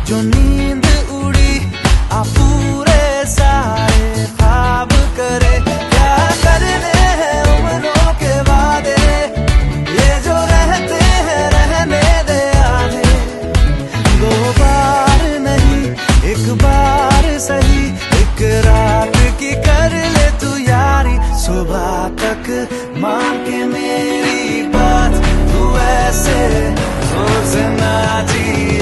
जो नींद उड़ी आ पूरे सारे ख्वाब करे। क्या करने हैं उम्रों के वादे, ये जो रहते हैं रहने दे आधे। दो बार नहीं एक बार सही, एक रात की कर ले तू यारी। सुबह तक मान के मेरी बात, तू ऐसे सोच ना जी।